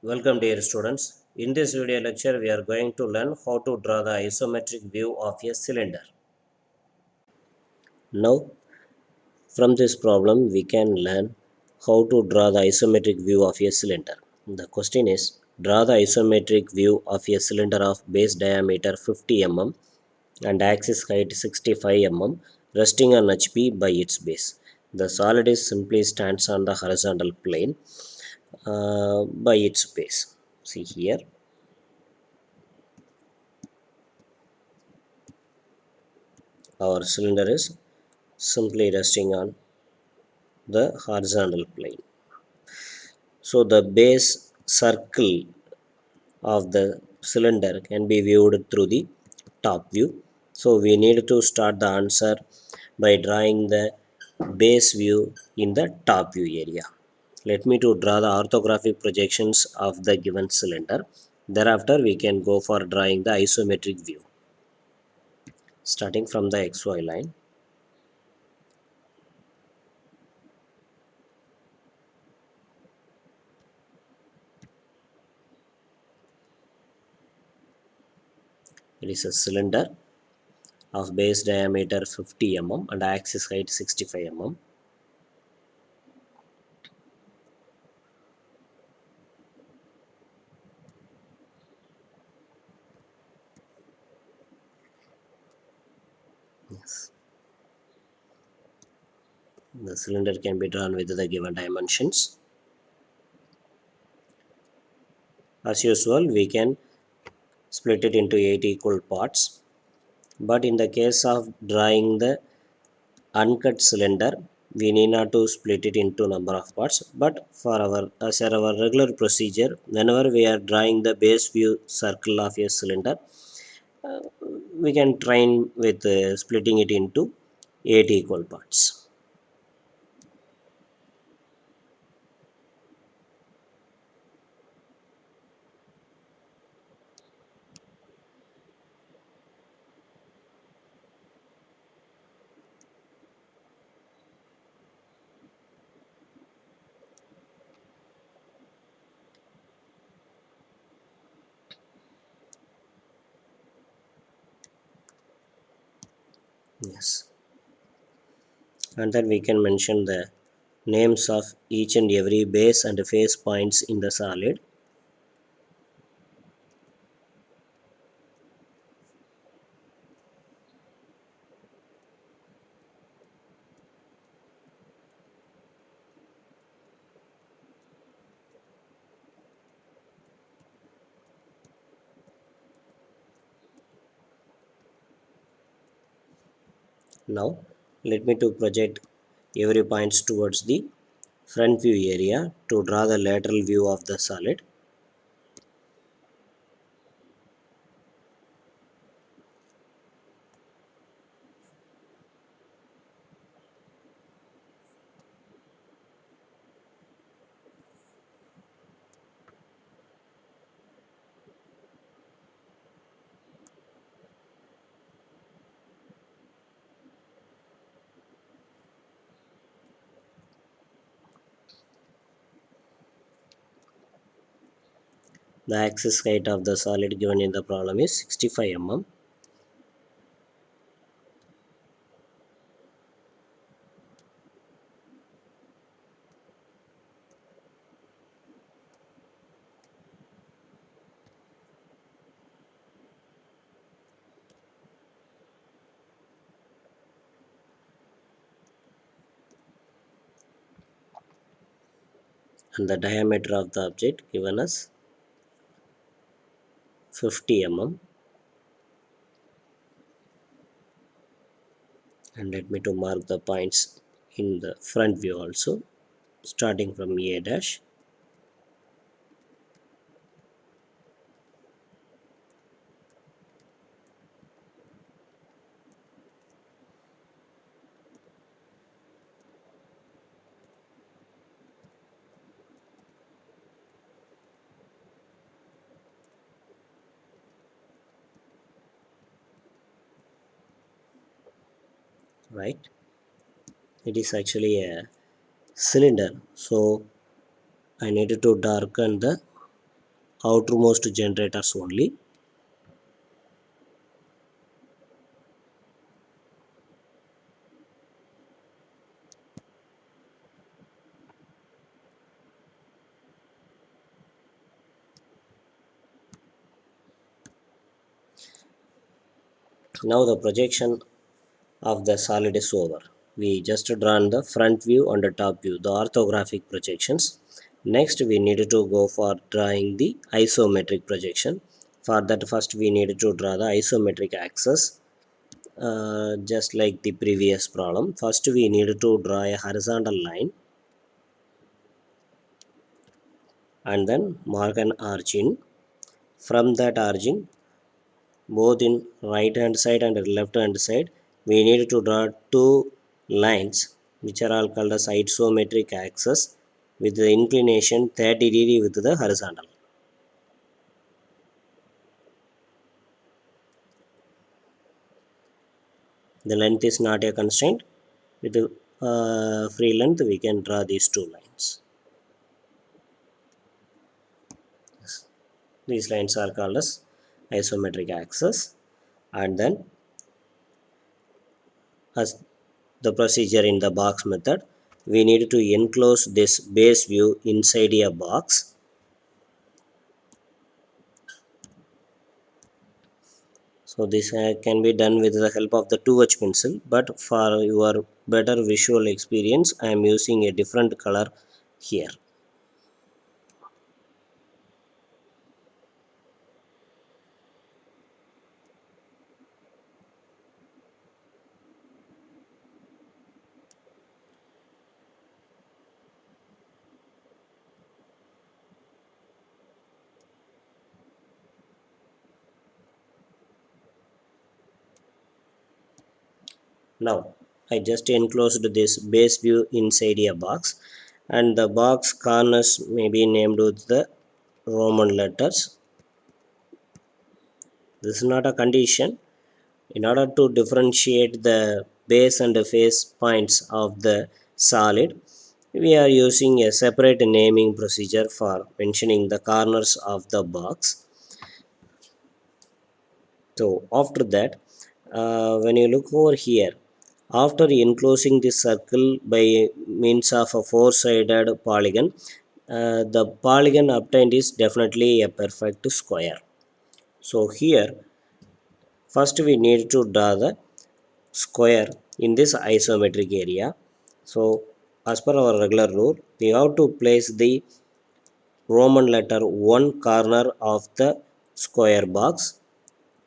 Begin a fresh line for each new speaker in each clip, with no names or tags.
Welcome dear students. In this video lecture we are going to learn how to draw the isometric view of a cylinder. Now from this problem we can learn how to draw the isometric view of a cylinder. The question is draw the isometric view of a cylinder of base diameter 50 mm and axis height 65 mm resting on HP by its base. The solid is simply stands on the horizontal plane by its base. See here. Our cylinder is simply resting on the horizontal plane. So the base circle of the cylinder can be viewed through the top view. So we need to start the answer by drawing the base view in the top view area. Let me to draw the orthographic projections of the given cylinder. Thereafter we can go for drawing the isometric view. Starting from the XY line. It is a cylinder of base diameter 50 mm and axis height 65 mm. Yes. The cylinder can be drawn with the given dimensions. As usual, we can split it into 8 equal parts. But in the case of drawing the uncut cylinder, we need not to split it into number of parts. But for our regular procedure, whenever we are drawing the base view circle of a cylinder, uh, we can train with splitting it into 8 equal parts. Yes. And then we can mention the names of each and every base and face points in the solid. Now let me to project every points towards the front view area to draw the lateral view of the solid. The axis height of the solid given in the problem is 65 mm. And the diameter of the object given as 50 mm. And let me to mark the points in the front view also, starting from A dash. Right, it is actually a cylinder, so I needed to darken the outermost generators only. Now the projection of the solid is over. We just drawn the front view and the top view, the orthographic projections. Next we need to go for drawing the isometric projection. For that first we need to draw the isometric axis, just like the previous problem. First we need to draw a horizontal line and then mark an origin. From that origin, both in right hand side and left hand side, we need to draw two lines which are all called as isometric axis with the inclination 30 degree with the horizontal. The length is not a constraint. With the free length we can draw these two lines. These lines are called as isometric axis. And then, as the procedure in the box method, we need to enclose this base view inside a box. So this can be done with the help of the 2H pencil, but for your better visual experience I am using a different color here. Now I just enclosed this base view inside a box, and the box corners may be named with the Roman letters. This is not a condition. In order to differentiate the base and the face points of the solid, we are using a separate naming procedure for mentioning the corners of the box. So after that, when you look over here, after enclosing this circle by means of a four-sided polygon, the polygon obtained is definitely a perfect square. So here, first we need to draw the square in this isometric area. So as per our regular rule, we have to place the Roman letter 1 corner of the square box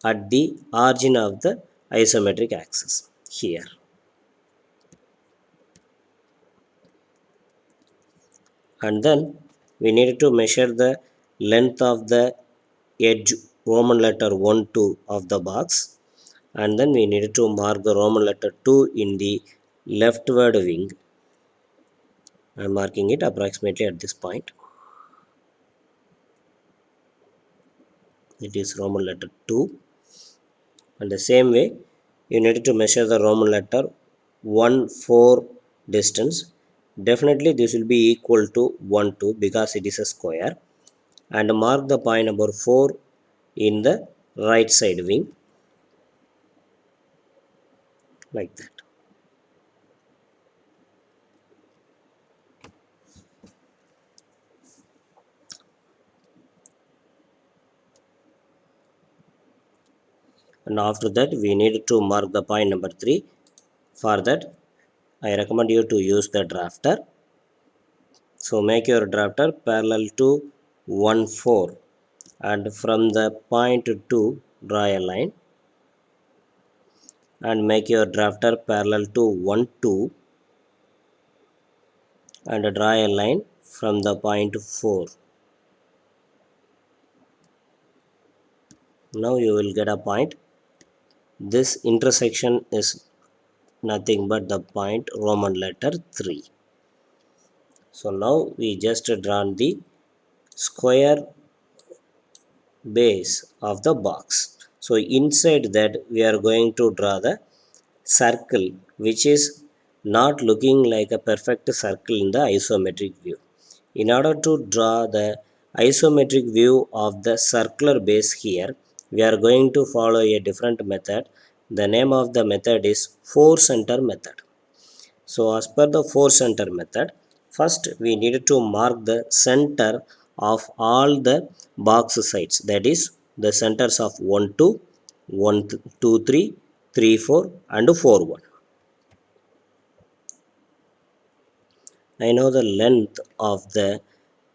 at the origin of the isometric axis here. And then we need to measure the length of the edge Roman letter 1 2 of the box, and then we need to mark the Roman letter 2 in the leftward wing. I am marking it approximately at this point. It is Roman letter 2, and the same way you need to measure the Roman letter 1 4 distance. Definitely this will be equal to 1 2 because it is a square, and mark the point number 4 in the right side wing like that. And after that we need to mark the point number 3. For that I recommend you to use the drafter. So make your drafter parallel to 1 4, and from the point 2 draw a line, and make your drafter parallel to 1 2 and draw a line from the point 4. Now you will get a point. This intersection is nothing but the point Roman letter 3. So now we just drawn the square base of the box. So inside that we are going to draw the circle which is not looking like a perfect circle in the isometric view. In order to draw the isometric view of the circular base here, we are going to follow a different method. The name of the method is 4 center method. So as per the 4 center method, first we need to mark the center of all the box sides, that is the centers of 1 2, 1 2 3, 3 4 and 4 1. I know the length of the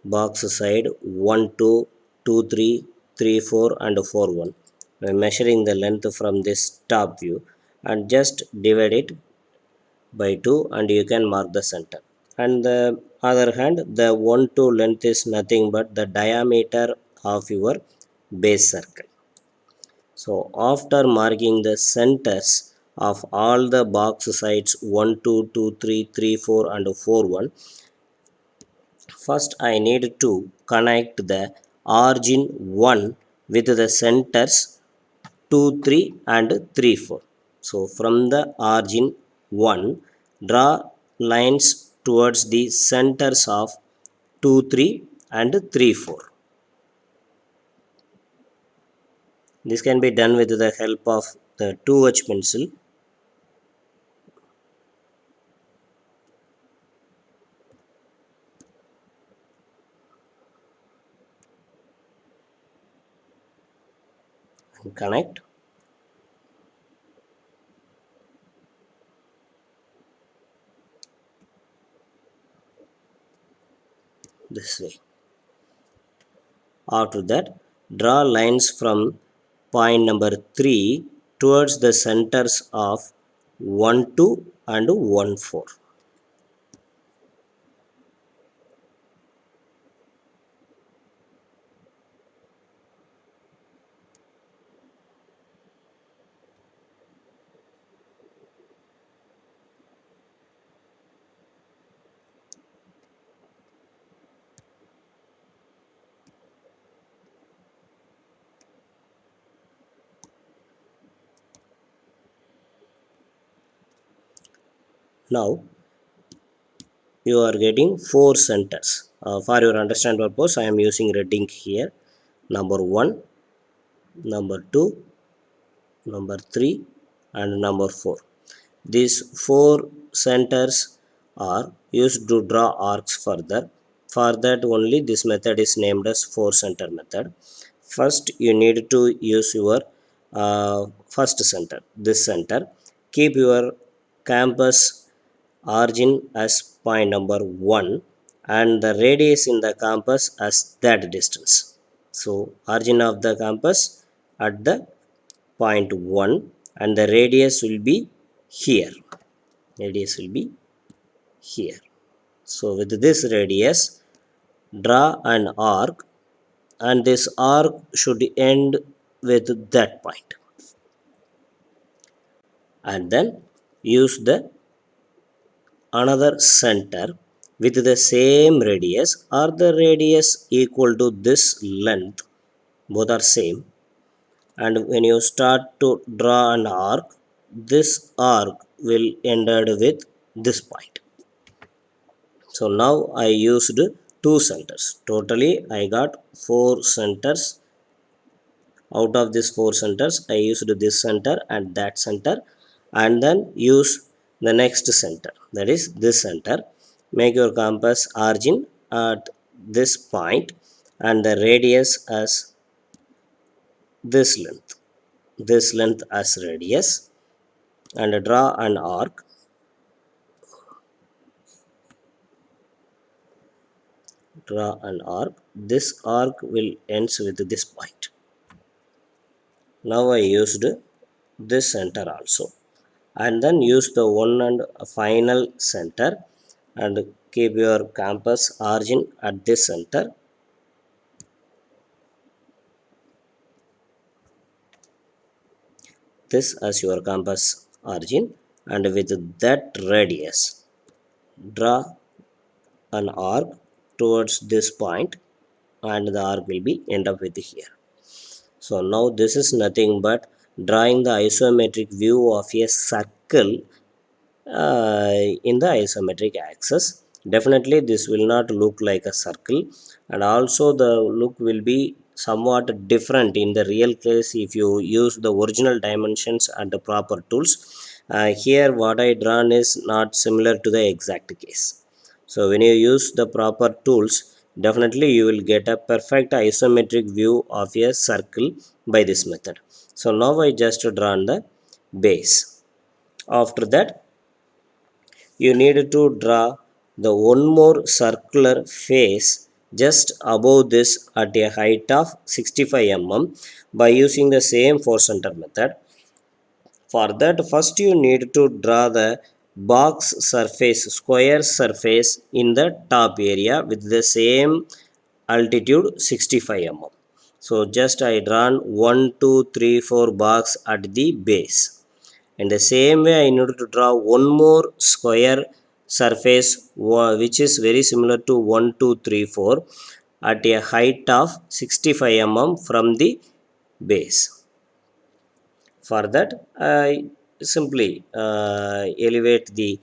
box side 1 2, 2 3, 3 4 and 4 1. By measuring the length from this top view and just divide it by 2 and you can mark the center. And the other hand, the 1 2 length is nothing but the diameter of your base circle. So after marking the centers of all the box sides 1 2, 2 3, 3 4 and 4 1, first I need to connect the origin 1 with the centers 2 3 and 3 4. So from the origin 1, draw lines towards the centers of 2 3 and 3 4. This can be done with the help of the 2H pencil. And connect this way. After that, draw lines from point number 3 towards the centers of 1 2 and 1 4. Now you are getting 4 centers. For your understand purpose, I am using red ink here. Number 1, number 2, number 3 and number 4. These 4 centers are used to draw arcs further. For that only this method is named as 4 center method. First you need to use your first center, this center. Keep your compass origin as point number 1 and the radius in the compass as that distance. So origin of the compass at the point 1 and the radius will be here. Radius will be here. So with this radius, draw an arc and this arc should end with that point. And then use the another center with the same radius or the radius equal to this length, both are same. And when you start to draw an arc, this arc will ended with this point. So now I used 2 centers. Totally I got 4 centers. Out of these 4 centers I used this center and that center and then use the next center, that is this center. Make your compass origin at this point and the radius as this length as radius and draw an arc. Draw an arc. This arc will ends with this point. Now I used this center also and then use the one and final center and keep your compass origin at this center. This as your compass origin and with that radius draw an arc towards this point and the arc will be end up with here. So now this is nothing but drawing the isometric view of a circle in the isometric axis. definitely this will not look like a circle, and also the look will be somewhat different in the real case if you use the original dimensions and the proper tools. Here what I drawn is not similar to the exact case. So when you use the proper tools, definitely you will get a perfect isometric view of a circle by this method. So now I just drawn the base. After that, you need to draw the one more circular face just above this at a height of 65 mm by using the same 4 center method. For that, first you need to draw the box surface, square surface in the top area with the same altitude 65 mm. So just I drawn 1 2 3 4 box at the base. In the same way, I need to draw one more square surface which is very similar to 1 2 3 4 at a height of 65 mm from the base. For that, I simply elevate the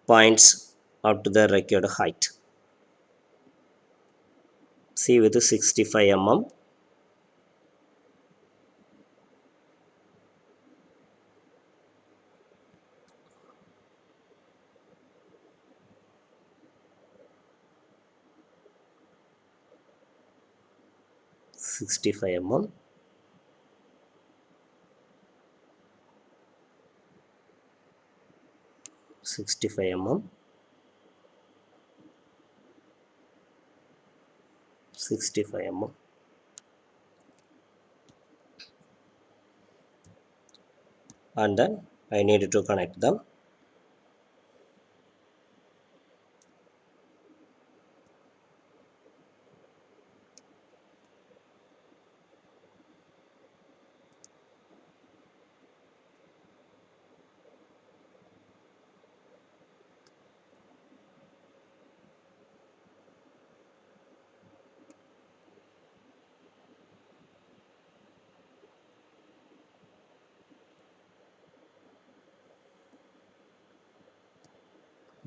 points up to the required height. See, with 65 mm. 65 mm. 65 mm. 65 mm. And then I need to connect them.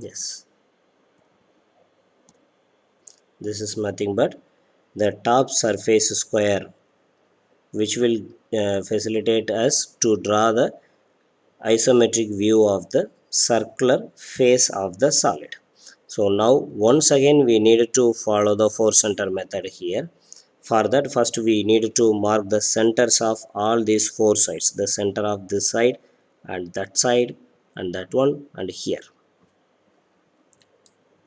Yes, this is nothing but the top surface square, which will facilitate us to draw the isometric view of the circular face of the solid. So now once again we need to follow the 4 center method here. For that, first we need to mark the centers of all these 4 sides, the center of this side and that side and that one and here.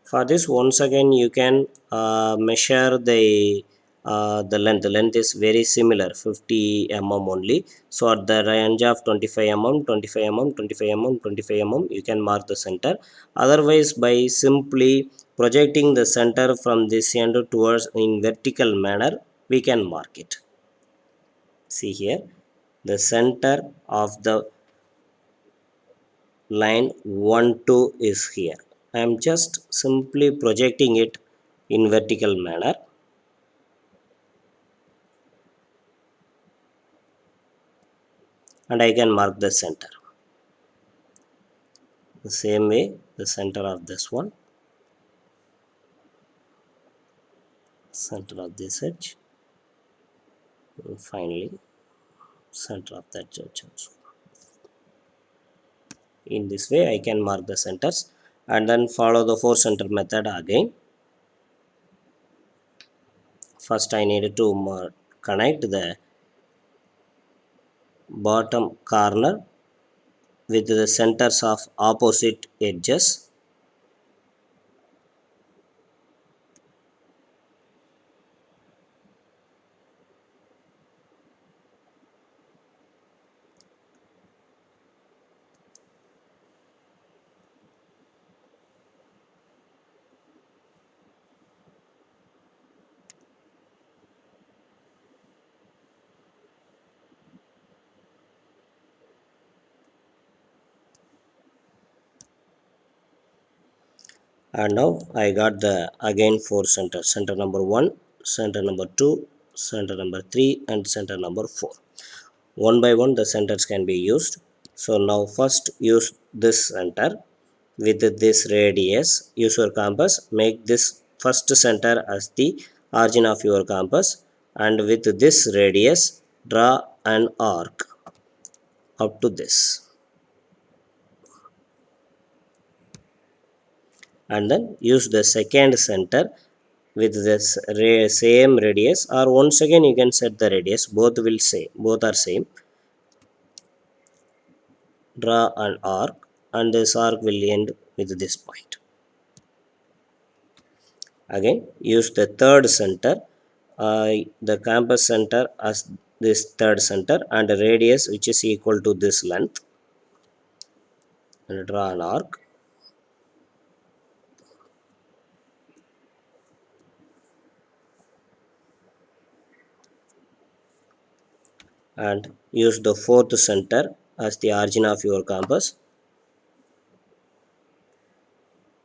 For this, once again you can measure the length. The length is very similar, 50 mm only. So at the range of 25 mm, 25 mm, 25 mm, 25 mm, you can mark the center. Otherwise, by simply projecting the center from this end towards in vertical manner, we can mark it. See here, the center of the line 1 2 is here. I am just simply projecting it in vertical manner, and I can mark the center. The same way, the center of this one, center of this edge, and finally center of that edge also. In this way I can mark the centers and then follow the 4 center method again. First I needed to connect the bottom corner with the centers of opposite edges. And now I got the again 4 centers, center number 1, center number 2, center number 3 and center number 4. One by one the centers can be used. So now first use this center with this radius. Use your compass, make this first center as the origin of your compass, and with this radius draw an arc up to this, and then use the second center with this same radius, or once again you can set the radius, both will say both are same. Draw an arc, and this arc will end with this point. Again use the third center, the campus center as this third center, and a radius which is equal to this length, and draw an arc, and use the fourth center as the origin of your compass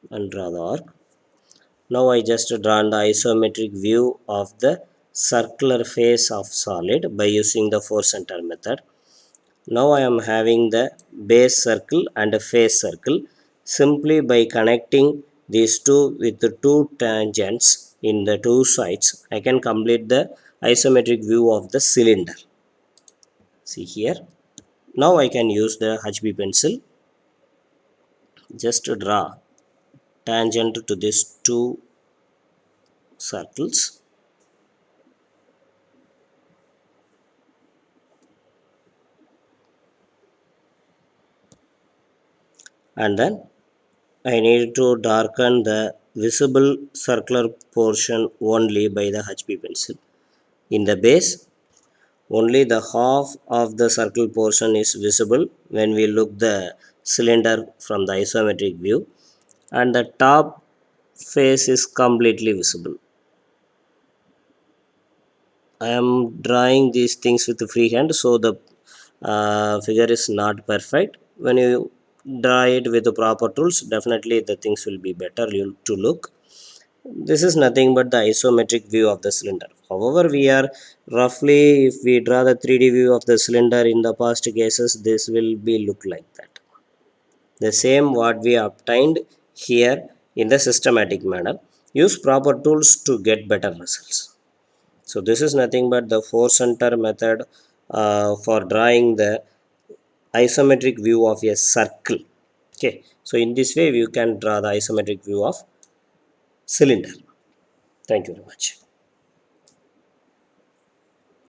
and draw the arc. Now I just drawn the isometric view of the circular face of solid by using the four center method. Now I am having the base circle and a face circle. Simply by connecting these two with the two tangents in the two sides, I can complete the isometric view of the cylinder. See here. Now I can use the HB pencil. Just draw tangent to these two circles, and then I need to darken the visible circular portion only by the HB pencil. In the base, only the half of the circle portion is visible when we look the cylinder from the isometric view, and the top face is completely visible. I am drawing these things with freehand, so the figure is not perfect. When you draw it with the proper tools, definitely the things will be better to look. This is nothing but the isometric view of the cylinder. However, we are roughly, if we draw the 3D view of the cylinder in the past cases, this will be look like that. The same what we obtained here in the systematic manner. Use proper tools to get better results. So this is nothing but the four center method for drawing the isometric view of a circle. Okay, so in this way you can draw the isometric view of cylinder. Thank you very much.